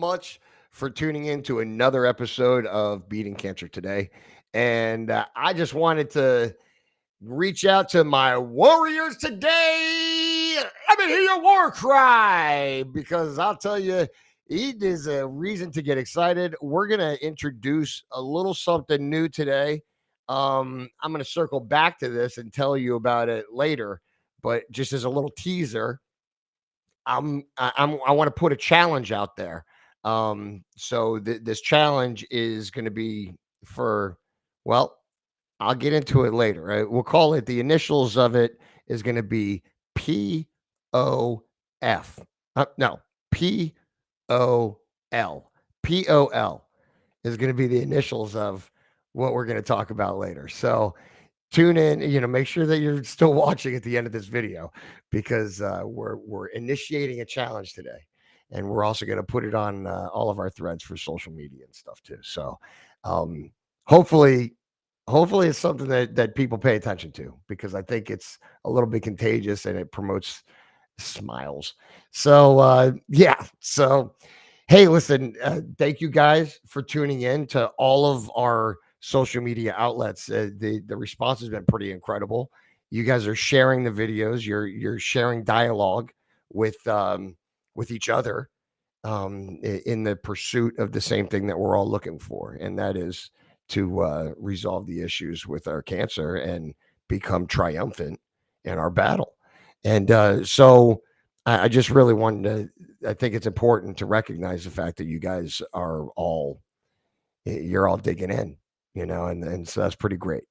much for tuning in to another episode of Beating Cancer Today. And I just wanted to reach out to my warriors today. Let me hear your war cry because I'll tell you, it is a reason to get excited. We're going to introduce a little something new today. I'm going to circle back to this and tell you about it later, but just as a little teaser, I want to put a challenge out there. This challenge is going to be for, well, I'll get into it later. Right? We'll call it, the initials of it is going to be POF. No, POL. POL is going to be the initials of what we're going to talk about later. So tune in, make sure that you're still watching at the end of this video because we're initiating a challenge today. And we're also going to put it on all of our threads for social media and stuff too. So um, hopefully, hopefully it's something that people pay attention to because I think it's a little bit contagious and it promotes smiles. So hey, listen, thank you guys for tuning in to all of our social media outlets. The response has been pretty incredible. You guys are sharing the videos. You're sharing dialogue with each other in the pursuit of the same thing that we're all looking for, and that is to resolve the issues with our cancer and become triumphant in our battle. And I just really wanted to. I think it's important to recognize the fact that you guys are all you're all digging in, and so that's pretty great,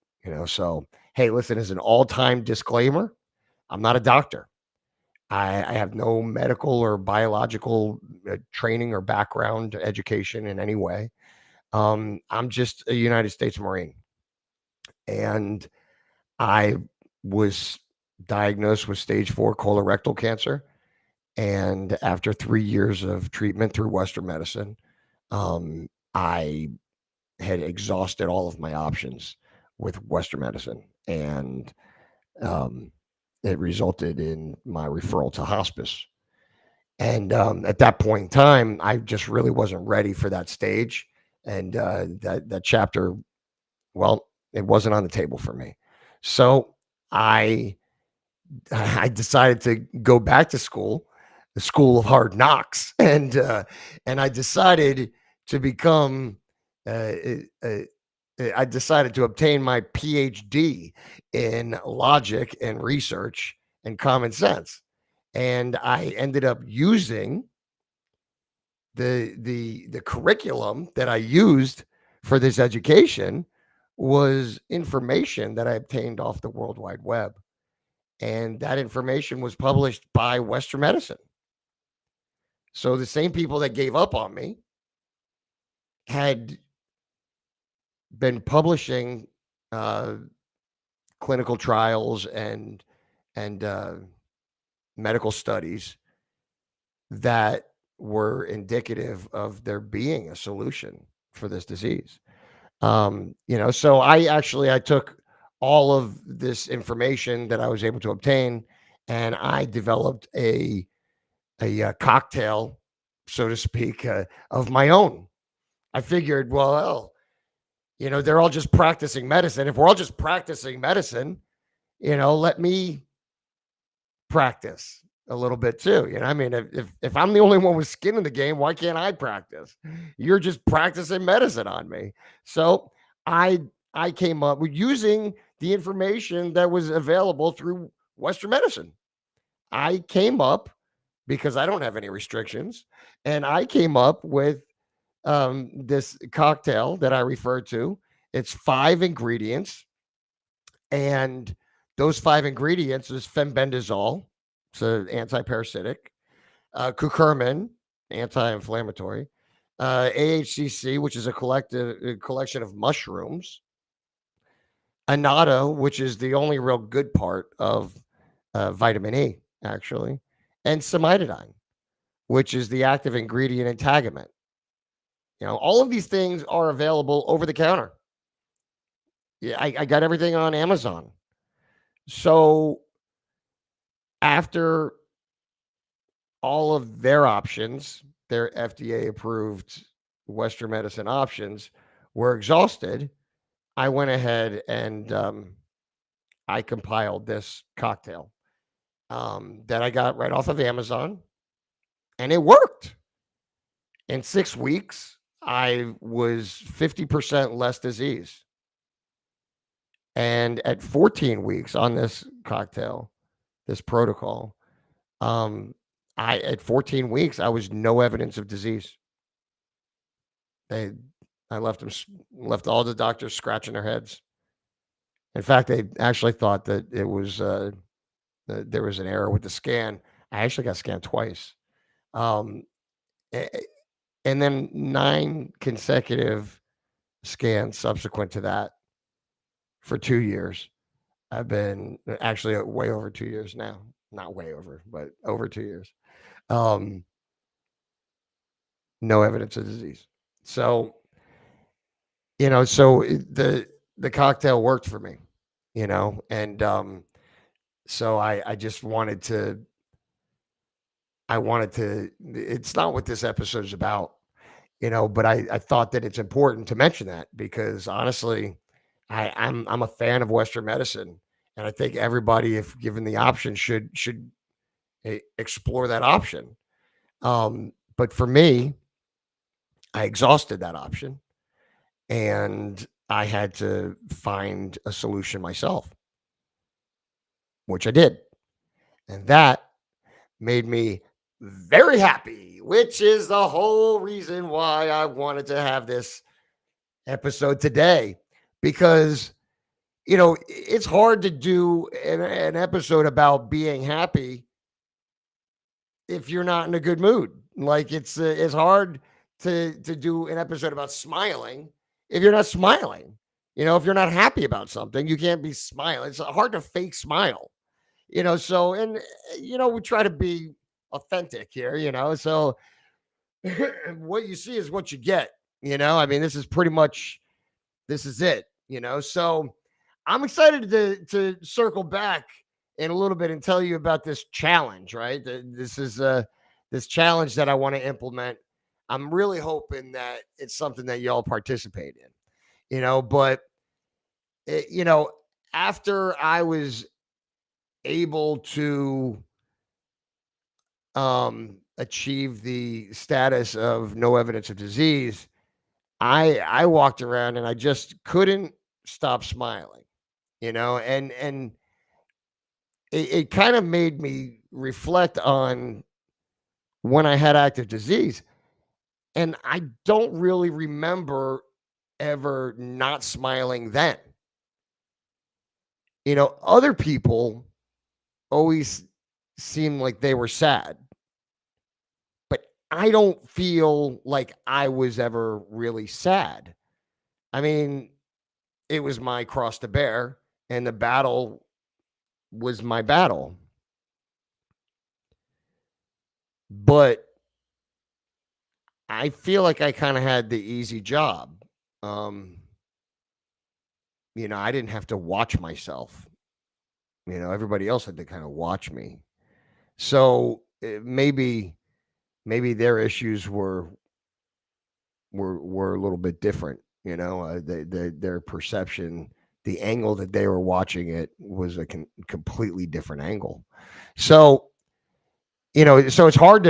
So hey, listen, as an all-time disclaimer, I'm not a doctor. I have no medical or biological training or background education in any way. I'm just a United States Marine, and I was diagnosed with stage 4 colorectal cancer. And after 3 years of treatment through Western medicine, I had exhausted all of my options with Western medicine, and it resulted in my referral to hospice. And at that point in time, I just really wasn't ready for that stage, and that chapter, well, it wasn't on the table for me. So I I decided to go back to school, the school of hard knocks, and I decided to become. Uh, uh, I decided to obtain my PhD in logic and research and common sense, and I ended up using the curriculum that I used for this education was information that I obtained off the World Wide Web, and that information was published by Western Medicine. So the same people that gave up on me had been publishing uh, clinical trials and medical studies that were indicative of there being a solution for this disease. So I took all of this information that I was able to obtain, and I developed a cocktail, so to speak, of my own. I figured, well, they're all just practicing medicine. If we're all just practicing medicine, let me practice a little bit too. I mean, if I'm the only one with skin in the game, why can't I practice? You're just practicing medicine on me. So I I came up with using the information that was available through Western medicine. I came up because I don't have any restrictions, and I came up with this cocktail that I refer to. It's 5 ingredients, and those 5 ingredients is fenbendazole, it's an anti-parasitic, curcumin, anti-inflammatory, AHCC, which is a collection of mushrooms, annatto, which is the only real good part of vitamin E, actually, and samidine, which is the active ingredient in Tagamet. All of these things are available over the counter. Yeah, I got everything on Amazon. So after all of their options, their FDA approved Western medicine options were exhausted, I went ahead and I compiled this cocktail that I got right off of Amazon, and it worked. In 6 weeks, I was 50% less disease. And at 14 weeks on this cocktail, this protocol, um, I at 14 weeks, I was no evidence of disease. They, I left all the doctors scratching their heads. In fact, they actually thought that it was that there was an error with the scan. I actually got scanned twice, um, a- and then 9 consecutive scans subsequent to that for 2 years. I've been actually way over 2 years now. Not way over, but over 2 years. Um, no evidence of disease. So the cocktail worked for me, and so I just wanted to. I wanted to. It's not what this episode is about, but I thought that it's important to mention that because honestly, I'm a fan of Western medicine, and I think everybody, if given the option, should explore that option. But for me, I exhausted that option, and I had to find a solution myself, which I did, and that made me very happy, which is the whole reason why I wanted to have this episode today because it's hard to do an episode about being happy if you're not in a good mood. Like it's hard to do an episode about smiling if you're not smiling. If you're not happy about something, you can't be smiling. It's hard to fake smile. So and we try to be authentic here. So what you see is what you get. I mean, this is it. So I'm excited to circle back in a little bit and tell you about this challenge, right? This is this challenge that I want to implement. I'm really hoping that it's something that y'all participate in, but it, after I was able to achieve the status of no evidence of disease, I walked around and I just couldn't stop smiling, and it kind of made me reflect on when I had active disease. And I don't really remember ever not smiling then. Other people always seemed like they were sad, but I don't feel like I was ever really sad. I mean, it was my cross to bear, and the battle was my battle. But I feel like I kind of had the easy job. Um, I didn't have to watch myself. Everybody else had to kind of watch me. So maybe their issues were a little bit different. Their perception, the angle that they were watching it was a completely different angle. So so it's hard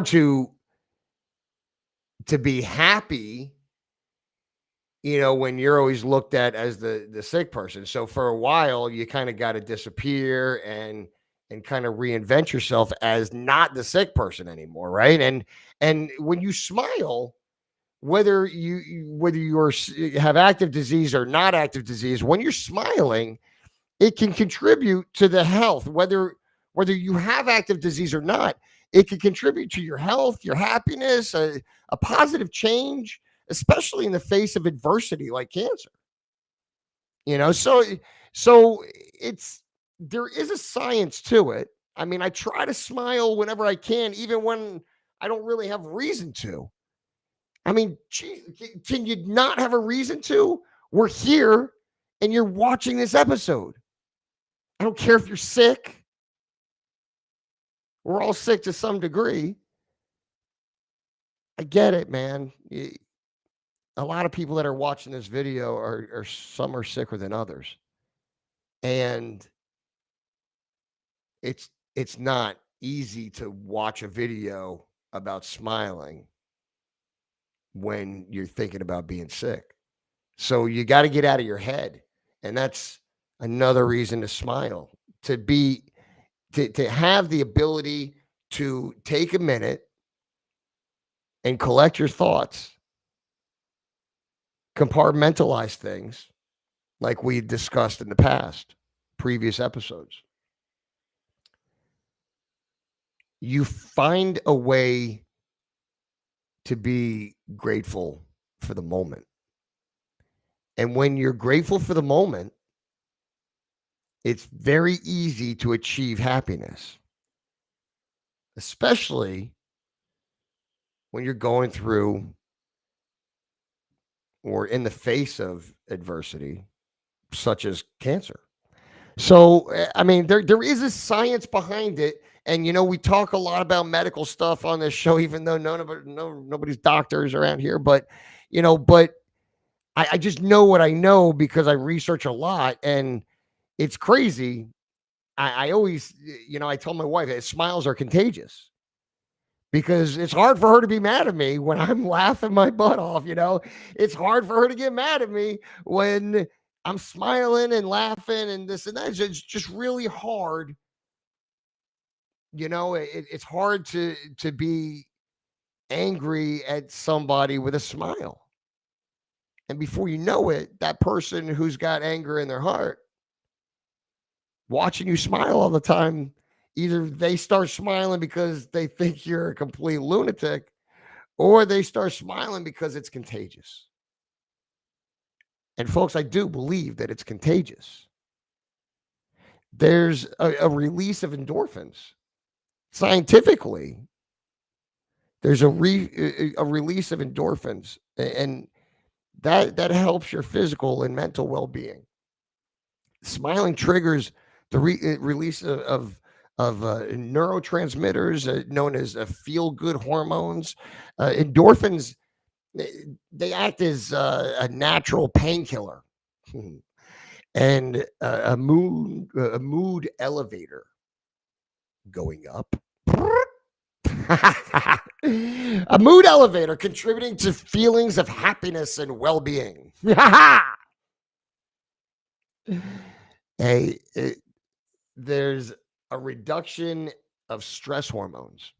to be happy, when you're always looked at as the sick person. So for a while, you kind of got to disappear and kind of reinvent yourself as not the sick person anymore, right? And when you smile, whether have active disease or not active disease, when you're smiling, it can contribute to the health, whether you have active disease or not. It can contribute to your health, your happiness, a positive change, especially in the face of adversity like cancer. So it's there is a science to it. I mean, I try to smile whenever I can, even when I don't really have reason to. I mean, gee, can you not have a reason to? We're here and you're watching this episode. I don't care if you're sick. We're all sick to some degree. I get it, man. A lot of people that are watching this video are some are sicker than others, and it's not easy to watch a video about smiling when you're thinking about being sick. So you got to get out of your head, and that's another reason to smile. To be to have the ability to take a minute and collect your thoughts, compartmentalize things like we discussed in the past, previous episodes. You find a way to be grateful for the moment. And when you're grateful for the moment, it's very easy to achieve happiness, especially when you're going through or in the face of adversity, such as cancer. So, I mean, there is a science behind it. And, we talk a lot about medical stuff on this show, even though nobody's doctors around here. But I just know what I know because I research a lot. And it's crazy. I always, I tell my wife that smiles are contagious because it's hard for her to be mad at me when I'm laughing my butt off. It's hard for her to get mad at me when I'm smiling and laughing and this and that. It's just really hard. It's hard to be angry at somebody with a smile. And before you know it, that person who's got anger in their heart, watching you smile all the time, either they start smiling because they think you're a complete lunatic, or they start smiling because it's contagious. And folks, I do believe that it's contagious. There's a release of endorphins. Scientifically, there's a release of endorphins, and that helps your physical and mental well-being. Smiling triggers the release of neurotransmitters known as feel-good hormones. Endorphins, they act as a natural painkiller and a mood elevator going up. A mood elevator contributing to feelings of happiness and well-being. Hey, there's a reduction of stress hormones.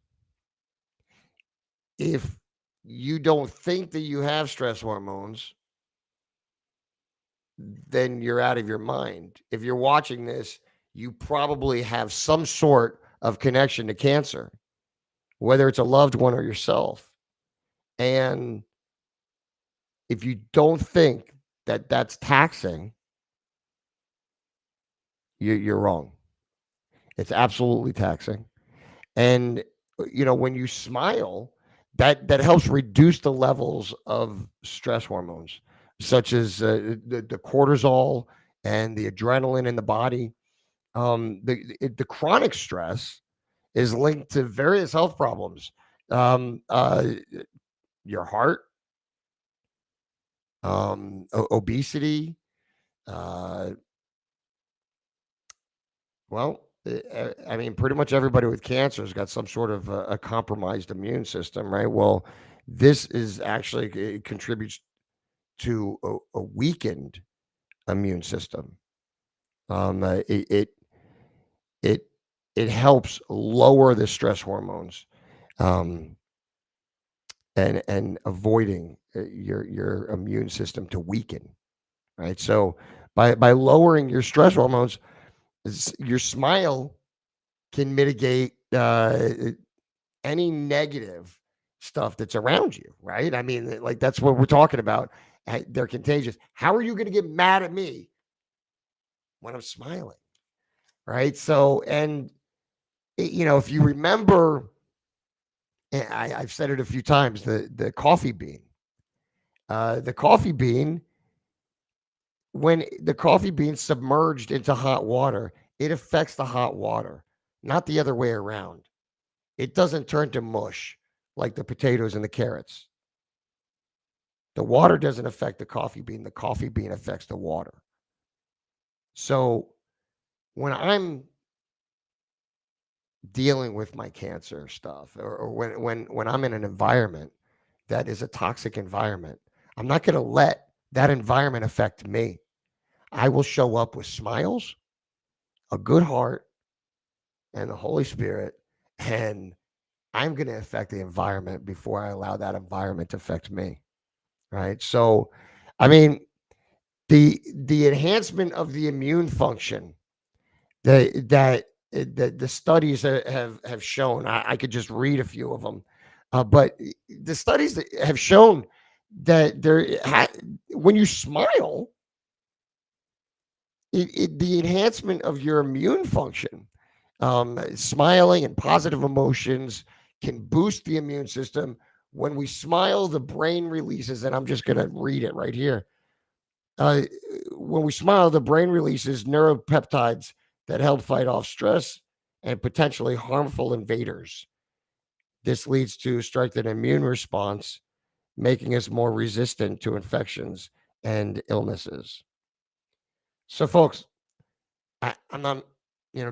If you don't think that you have stress hormones, then you're out of your mind. If you're watching this, you probably have some sort of connection to cancer, whether it's a loved one or yourself. And if you don't think that that's taxing, you're wrong. It's absolutely taxing. And when you smile, that helps reduce the levels of stress hormones, such as the cortisol and the adrenaline in the body. The chronic stress is linked to various health problems. Um, uh, your heart, obesity. Uh, well, I mean, pretty much everybody with cancer has got some sort of a compromised immune system, right? Well, this is actually it contributes to a weakened immune system. It it it helps lower the stress hormones, um, and avoiding your immune system to weaken, right? So by lowering your stress hormones, your smile can mitigate any negative stuff that's around you, right? I mean, like that's what we're talking about. They're contagious. How are you going to get mad at me when I'm smiling, right? So, and if you remember, and I've said it a few times, the coffee bean, the coffee bean, when the coffee bean submerged into hot water, it affects the hot water, not the other way around. It doesn't turn to mush like the potatoes and the carrots. The water doesn't affect the coffee bean affects the water. So when I'm dealing with my cancer stuff, or when I'm in an environment that is a toxic environment, I'm not going to let that environment affect me. I will show up with smiles, a good heart, and the Holy Spirit, and I'm going to affect the environment before I allow that environment to affect me. Right. So, I mean, the enhancement of the immune function that the studies have shown. I could just read a few of them, but the studies that have shown that when you smile, the enhancement of your immune function, smiling and positive emotions can boost the immune system. When we smile, the brain releases, and I'm just going to read it right here. Uh, when we smile, the brain releases neuropeptides that help fight off stress and potentially harmful invaders. This leads to strengthened immune response, making us more resistant to infections and illnesses. So, folks, I'm not,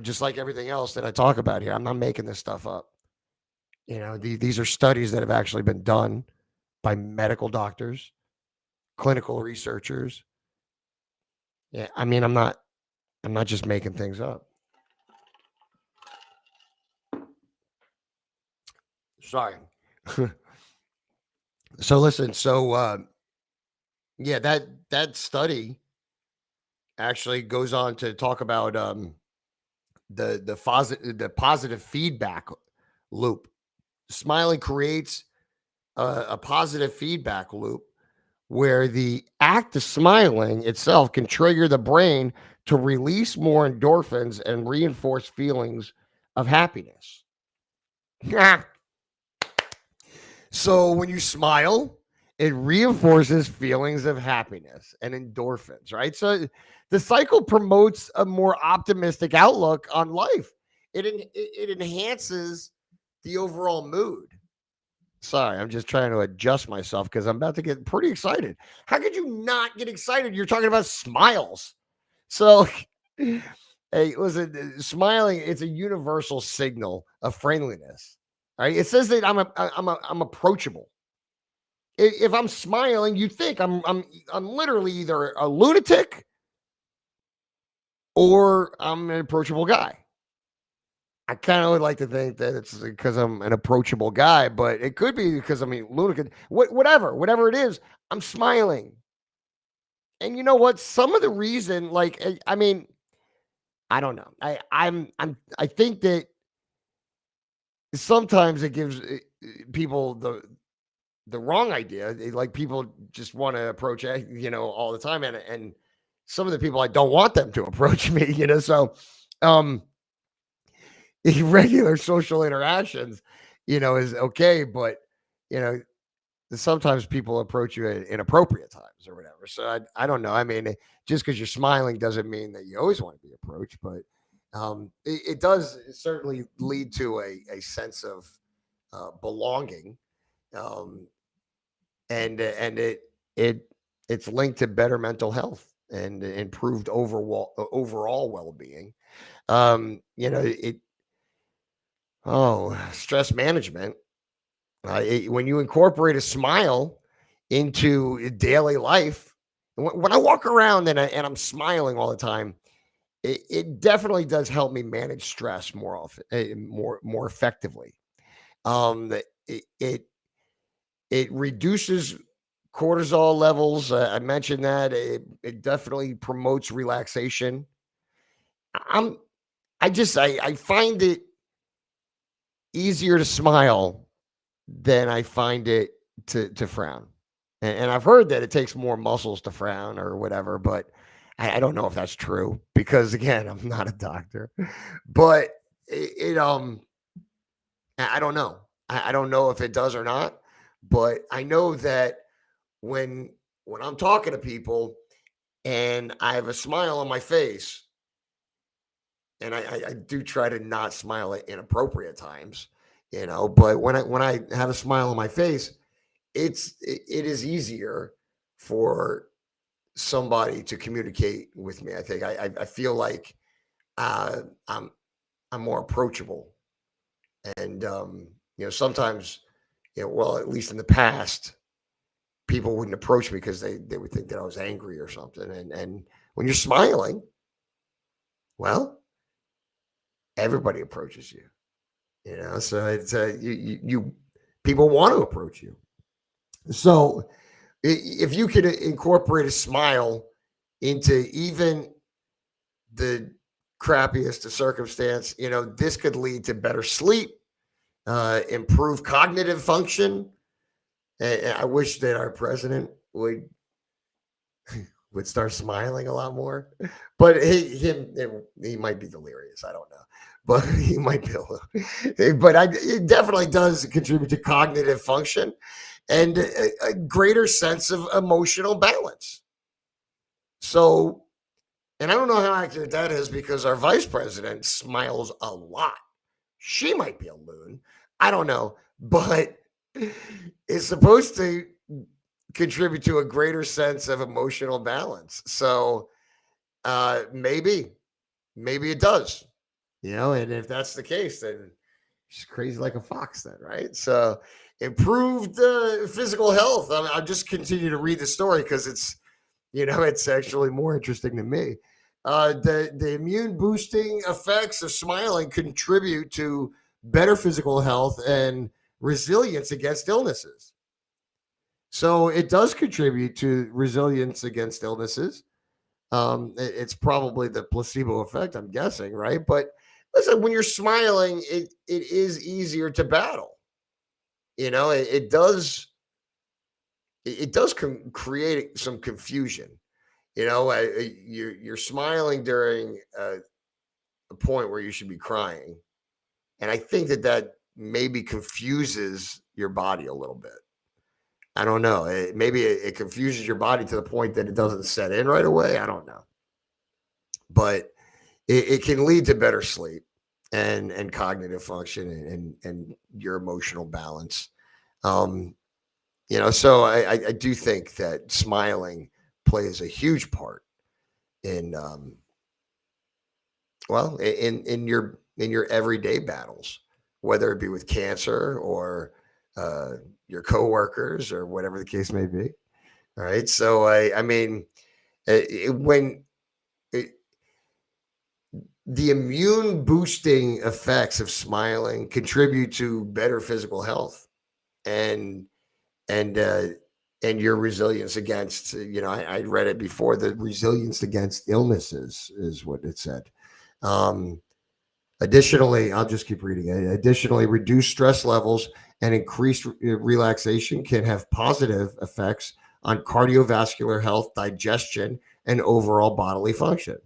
just like everything else that I talk about here, I'm not making this stuff up. These are studies that have actually been done by medical doctors, clinical researchers. Yeah, I mean, I'm not just making things up. Sorry. So listen, yeah, that study actually goes on to talk about the positive feedback loop. Smiling creates a positive feedback loop where the act of smiling itself can trigger the brain to release more endorphins and reinforce feelings of happiness. So when you smile, it reinforces feelings of happiness and endorphins, right? So the cycle promotes a more optimistic outlook on life. It enhances the overall mood. Sorry, I'm just trying to adjust myself because I'm about to get pretty excited. How could you not get excited? You're talking about smiles. So, hey, listen, smiling, it's a universal signal of friendliness. Right? It says that I'm approachable. If I'm smiling, you think I'm literally either a lunatic or I'm an approachable guy. I kind of would like to think that it's because I'm an approachable guy, but it could be because I'm a lunatic. Whatever it is, I'm smiling. And you know what? Some of the reason, like, I mean, I don't know. I think that sometimes it gives people the wrong idea. Like people just want to approach all the time, and some of the people I don't want them to approach me. So um, regular social interactions, is okay, but you know sometimes people approach you at inappropriate times or whatever. So I don't know. I mean, just because you're smiling doesn't mean that you always want to be approached, but it does certainly lead to a sense of belonging. Um, and it it's linked to better mental health and improved overall well-being. It stress management. When you incorporate a smile into daily life, when I walk around and I'm smiling all the time, it definitely does help me manage stress more often, more effectively. It reduces cortisol levels. I mentioned that it definitely promotes relaxation. I'm I find it easier to smile than I find it to frown. And I've heard that it takes more muscles to frown or whatever, but I don't know if that's true because again, I'm not a doctor. But I don't know. I don't know if it does or not, but I know that when I'm talking to people and I have a smile on my face, and I do try to not smile at inappropriate times. But when I have a smile on my face, it is easier for somebody to communicate with me. I think I feel like uh, I'm I'm more approachable, and sometimes, well, at least in the past, people wouldn't approach me because they would think that I was angry or something. And when you're smiling, well, everybody approaches you. So it's you people want to approach you. So if you could incorporate a smile into even the crappiest of circumstance, this could lead to better sleep, improve cognitive function. And I wish that our president would start smiling a lot more. But he might be delirious. I don't know, but he might be. But it definitely does contribute to cognitive function and a greater sense of emotional balance. So, and I don't know how accurate that is because our vice president smiles a lot. She might be a loon. I don't know, but it's supposed to contribute to a greater sense of emotional balance. So maybe it does, and if that's the case, then she's crazy like a fox, then, right? So improved physical health. I'll just continue to read the story because it's actually more interesting to me. The immune boosting effects of smiling contribute to better physical health and resilience against illnesses. So it does contribute to resilience against illnesses. It's probably the placebo effect, I'm guessing, right? But listen, when you're smiling, it is easier to battle. It does create some confusion. You're smiling during a point where you should be crying, and I think that maybe confuses your body a little bit. I don't know. Maybe it confuses your body to the point that it doesn't set in right away. I don't know, but it can lead to better sleep and cognitive function and your emotional balance. Um, so I do think that smiling plays a huge part in in your everyday battles, whether it be with cancer or uh, your coworkers or whatever the case may be. All right. So I mean, when the immune boosting effects of smiling contribute to better physical health and and uh, and your resilience against, I read it before, the resilience against illnesses is what it said. Um, Additionally, I'll just keep reading it. Additionally, reduced stress levels and increased relaxation can have positive effects on cardiovascular health, digestion, and overall bodily function.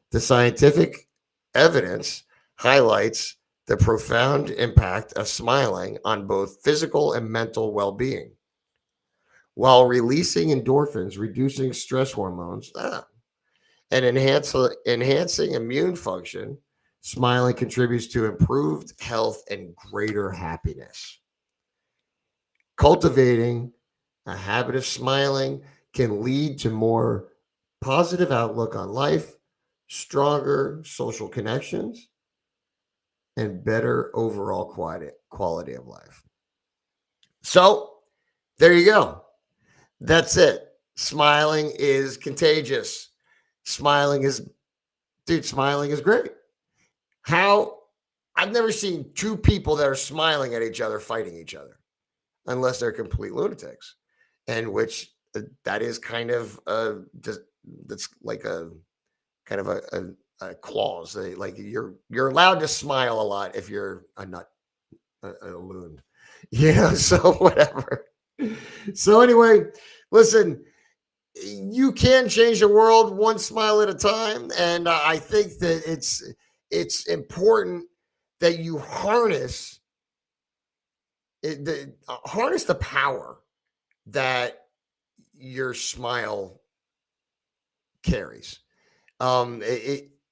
The scientific evidence highlights the profound impact of smiling on both physical and mental well being. While releasing endorphins, reducing stress hormones, and enhancing immune function, smiling contributes to improved health and greater happiness. Cultivating a habit of smiling can lead to more positive outlook on life, stronger social connections, and better overall quality of life. So, there you go. That's it. Smiling is contagious. Smiling is, dude, smiling is great. How I've never seen two people that are smiling at each other fighting each other unless they're complete lunatics, and which that is kind of that's like a kind of a clause. Like you're allowed to smile a lot if you're a nut, a loon, So whatever. So anyway, listen, you can change the world one smile at a time, and I think that it's important that you harness the power that your smile carries.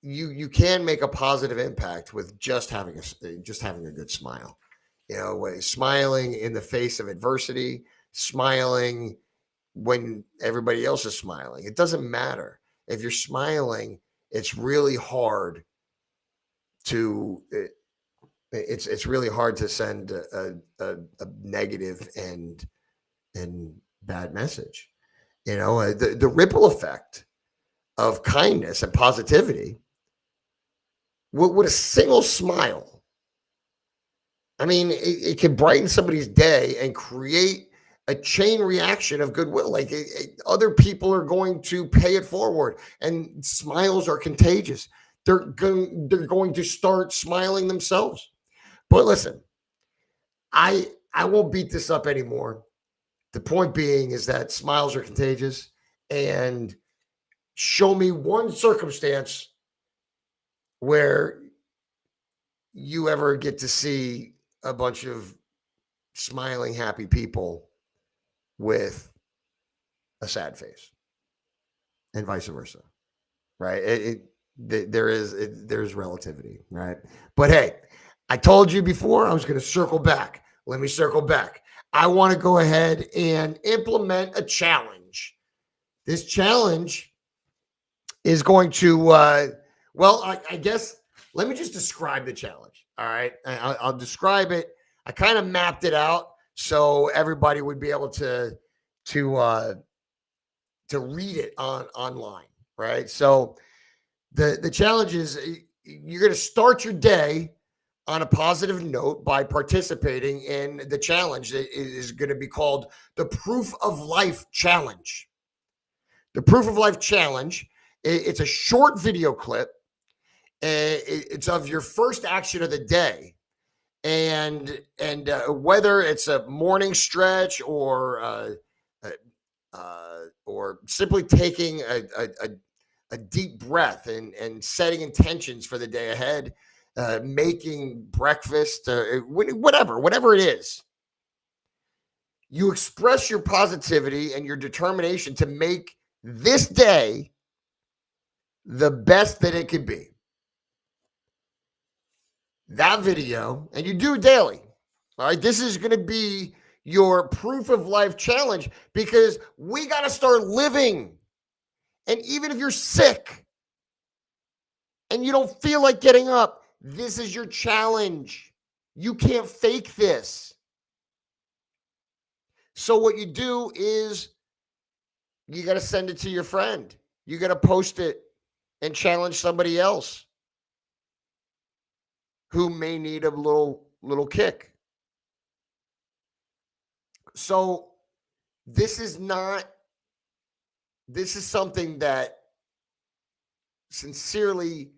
You can make a positive impact with just having a good smile. smiling in the face of adversity, smiling when everybody else is smiling. It doesn't matter. If you're smiling, it's really hard to it's really hard to send a negative and bad message. The ripple effect of kindness and positivity with a single smile. I mean, it can brighten somebody's day and create a chain reaction of goodwill. Like other people are going to pay it forward, and smiles are contagious. They're going to start smiling themselves. But listen, I won't beat this up anymore. The point being is that smiles are contagious, and show me one circumstance where you ever get to see a bunch of smiling, happy people with a sad face, and vice versa, right? There's relativity, right? But hey, I told you before I was going to circle back. Let me circle back. I want to go ahead and implement a challenge. This challenge is going to, well, I guess let me just describe the challenge. All right. I'll describe it. I kind of mapped it out so everybody would be able to read it online. Right. So the challenge is you're going to start your day on a positive note by participating in the challenge that is going to be called the Proof of Life Challenge. The Proof of Life Challenge, it's a short video clip. It's of your first action of the day. And whether it's a morning stretch or simply taking a deep breath and setting intentions for the day ahead, making breakfast, whatever it is, you express your positivity and your determination to make this day the best that it could be. That video, and you do it daily. All right. This is going to be your Proof of Life challenge, because we got to start living. And even if you're sick and you don't feel like getting up, this is your challenge. You can't fake this. So what you do is you got to send it to your friend. You got to post it and challenge somebody else who may need a little kick. So this is something that sincerely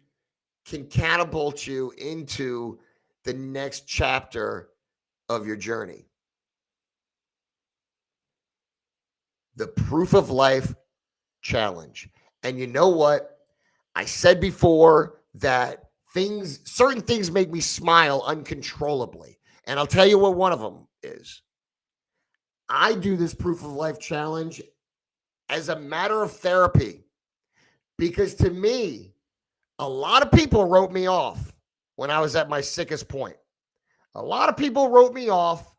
can catapult you into the next chapter of your journey. The Proof of Life Challenge. And you know what? I said before that certain things make me smile uncontrollably. And I'll tell you what one of them is. I do this Proof of Life Challenge as a matter of therapy, because to me, a lot of people wrote me off when I was at my sickest point. A lot of people wrote me off,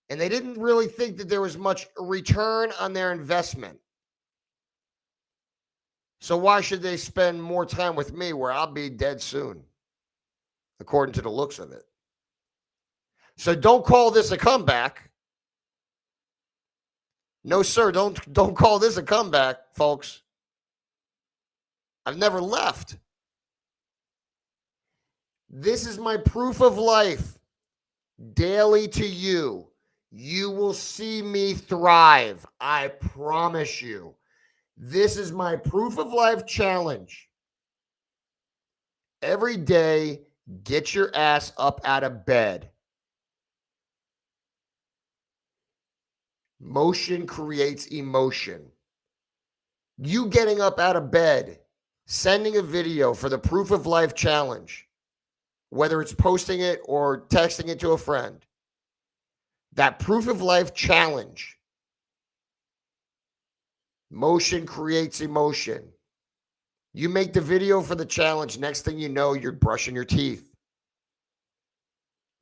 and they didn't really think that there was much return on their investment. So why should they spend more time with me where I'll be dead soon, according to the looks of it? So don't call this a comeback. No, sir, don't call this a comeback, folks. I've never left. This is my proof of life daily to you. You will see me thrive. I promise you. This is my Proof of Life challenge. Every day, get your ass up out of bed. Motion creates emotion. You getting up out of bed, sending a video for the Proof of Life challenge, whether it's posting it or texting it to a friend, that Proof of Life challenge. Motion creates emotion. You make the video for the challenge. Next thing you know, you're brushing your teeth.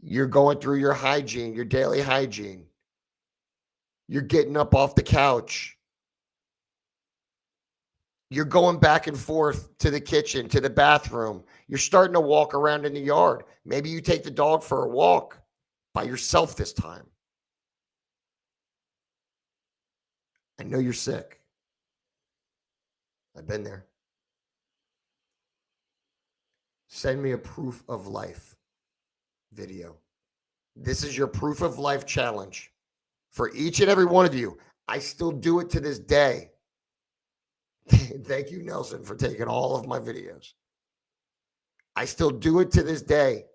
You're going through your hygiene, your daily hygiene. You're getting up off the couch. You're going back and forth to the kitchen, to the bathroom. You're starting to walk around in the yard. Maybe you take the dog for a walk by yourself this time. I know you're sick. I've been there. Send me a proof of life video. This is your proof of life challenge for each and every one of you. I still do it to this day. Thank you, Nelson, for taking all of my videos. I still do it to this day.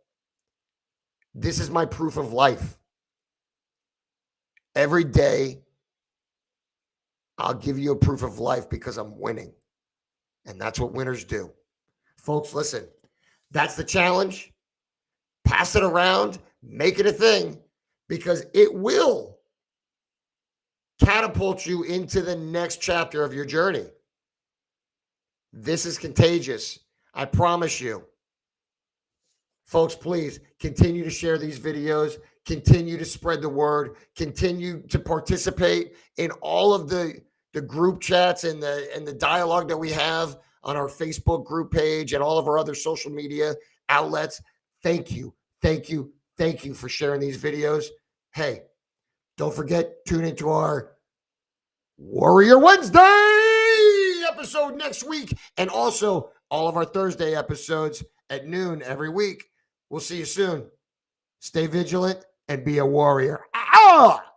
This is my proof of life. Every day, I'll give you a proof of life because I'm winning. And that's what winners do. Folks, listen, that's the challenge. Pass it around, make it a thing, because it will catapult you into the next chapter of your journey. This is contagious. I promise you. Folks, please continue to share these videos, continue to spread the word, continue to participate in all of the group chats and the dialogue that we have on our Facebook group page and all of our other social media outlets. Thank you. Thank you. Thank you for sharing these videos. Hey, don't forget, tune into our Warrior Wednesday episode next week, and also all of our Thursday episodes at noon every week. We'll see you soon. Stay vigilant and be a warrior. Ah!